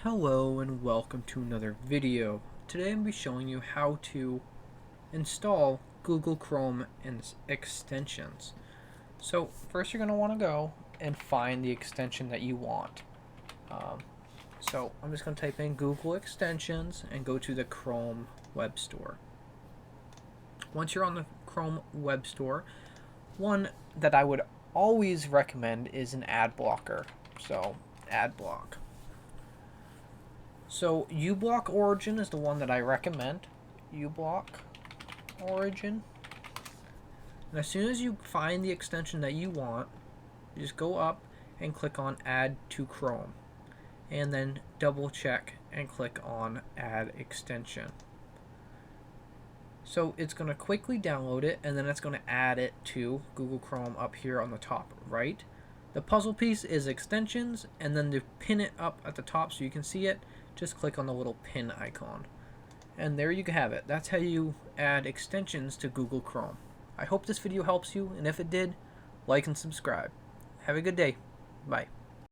Hello and welcome to another video. Today I'm going to be showing you how to install Google Chrome and extensions. So first you're going to want to go and find the extension that you want. So I'm just going to type in Google extensions and go to the Chrome web store. Once you're on the Chrome web store, one that I would always recommend is an ad blocker. So adblock. So ublock origin is the one that I recommend. ublock origin. And as soon as you find the extension that you want, you just go up and click on add to Chrome. And then double check and click on add extension. So it's going to quickly download it, and then it's going to add it to Google Chrome up here on the top right. The puzzle piece is extensions, and then to pin it up at the top so you can see it, just click on the little pin icon. And there you have it. That's how you add extensions to Google Chrome. I hope this video helps you, and if it did, like and subscribe. Have a good day. Bye.